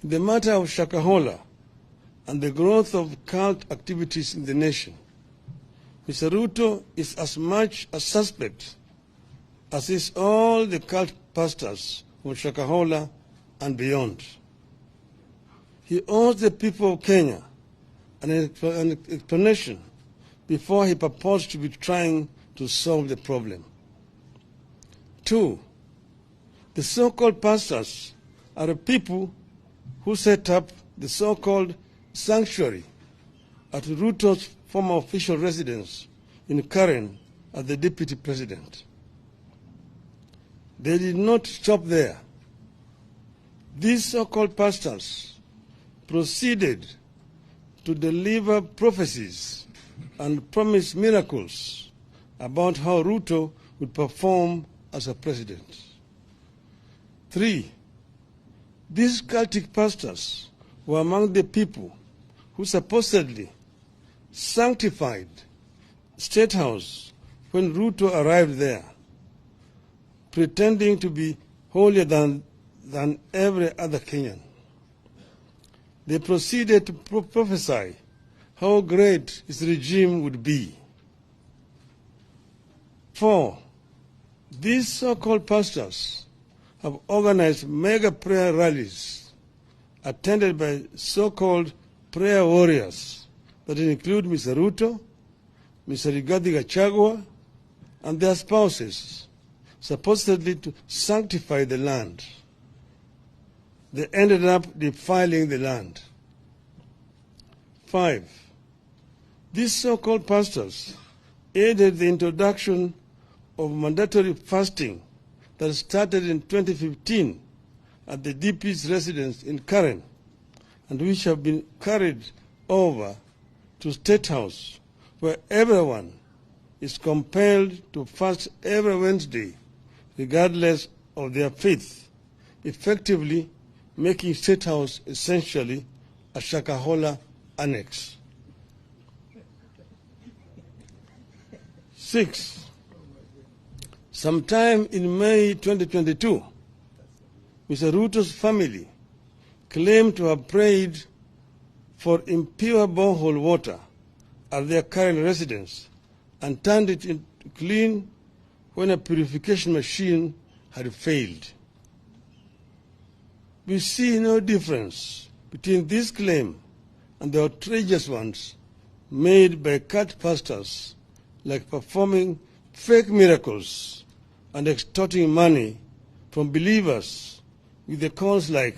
In the matter of Shakahola and the growth of cult activities in the nation, Mr. Ruto is as much a suspect as is all the cult pastors from Shakahola and beyond. He owes the people of Kenya an explanation before he purports to be trying to solve the problem. 2, the so-called pastors are people who set up the so-called sanctuary at Ruto's former official residence in Karen as the deputy president. They did not stop there. These so-called pastors proceeded to deliver prophecies and promise miracles about how Ruto would perform as a president. 3, these cultic pastors were among the people who supposedly sanctified State House when Ruto arrived there, pretending to be holier than every other Kenyan. They proceeded to prophesy how great his regime would be. 4, these so-called pastors have organized mega prayer rallies attended by so-called prayer warriors that include Mr. Ruto, Mr. Gachagua, and their spouses, supposedly to sanctify the land. They ended up defiling the land. 5, these so-called pastors aided the introduction of mandatory fasting that started in 2015 at the DP's residence in Karen, and which have been carried over to State House, where everyone is compelled to fast every Wednesday, regardless of their faith, effectively making State House essentially a Shakahola annex. 6, sometime in May 2022, Mr. Ruto's family claimed to have prayed for impure borehole water at their current residence and turned it into clean when a purification machine had failed. We see no difference between this claim and the outrageous ones made by cult pastors, like performing fake miracles and extorting money from believers with the calls like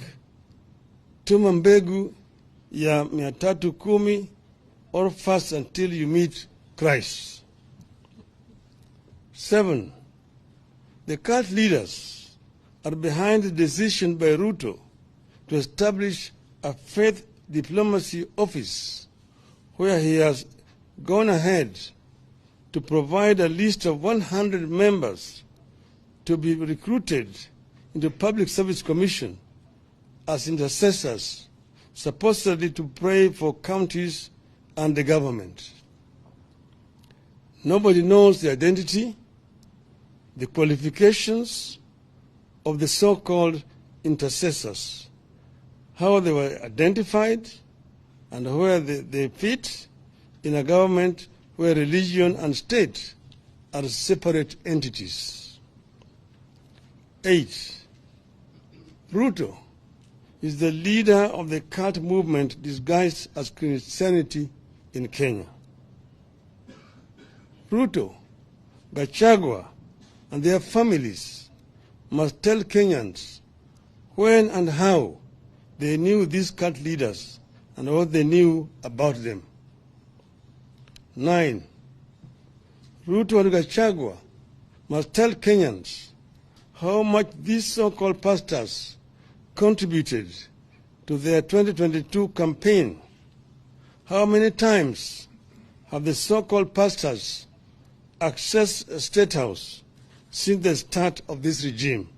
tuma mbegu ya 310 or fast until you meet Christ. 7, the cult leaders are behind the decision by Ruto to establish a faith diplomacy office where he has gone ahead to provide a list of 100 members to be recruited into Public Service Commission as intercessors, supposedly to pray for counties and the government. Nobody knows the identity, the qualifications of the so-called intercessors, how they were identified, and where they fit in a government where religion and state are separate entities. 8, Ruto is the leader of the cult movement disguised as Christianity in Kenya. Ruto, Gachagua, and their families must tell Kenyans when and how they knew these cult leaders and what they knew about them. 9, Ruto and Gachagua must tell Kenyans how much these so-called pastors contributed to their 2022 campaign. How many times have the so-called pastors accessed a State House since the start of this regime?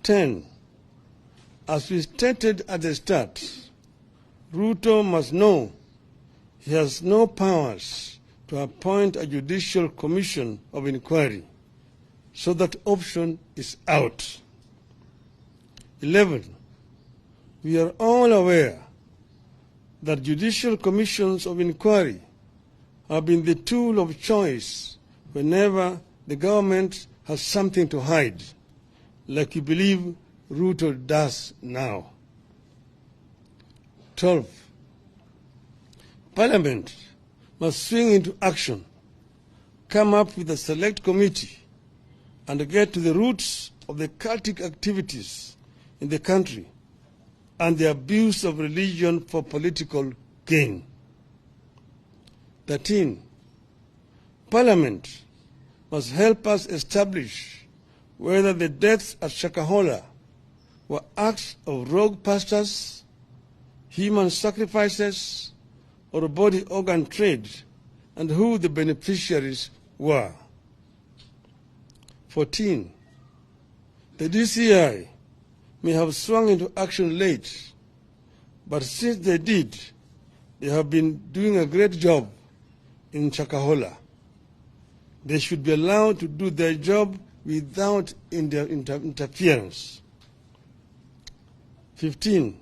10, as we stated at the start, Ruto must know he has no powers to appoint a judicial commission of inquiry, so that option is out. 11, We are all aware that judicial commissions of inquiry have been the tool of choice whenever the government has something to hide, like you believe Ruto does now. 12. Parliament must swing into action, come up with a select committee, and get to the roots of the cultic activities in the country and the abuse of religion for political gain. 13. Parliament must help us establish whether the deaths at Shakahola were acts of rogue pastors, human sacrifices, or body organ trade, and who the beneficiaries were. 14. The DCI may have swung into action late, but since they did, they have been doing a great job in Shakahola. They should be allowed to do their job without interference. 15.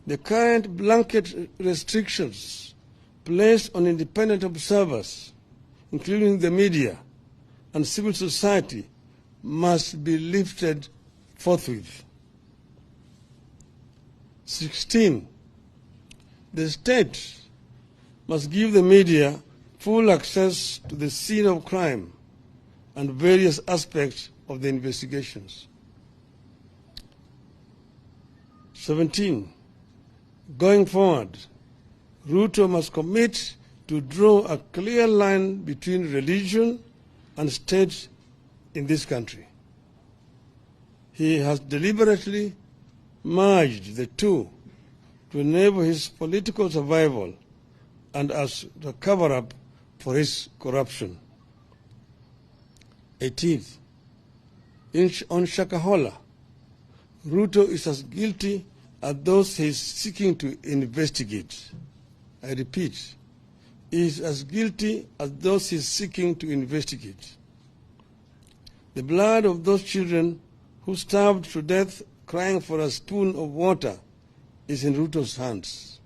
The current blanket restrictions placed on independent observers, including the media and civil society, must be lifted forthwith. 16. The state must give the media full access to the scene of crime and various aspects of the investigations. 17. Going forward, Ruto must commit to draw a clear line between religion and state in this country. He has deliberately merged the two to enable his political survival and as a cover-up for his corruption. 18th, on Shakahola, Ruto is as guilty as those he is seeking to investigate. I repeat, he is as guilty as those he is seeking to investigate. The blood of those children who starved to death crying for a spoon of water is in Ruto's hands.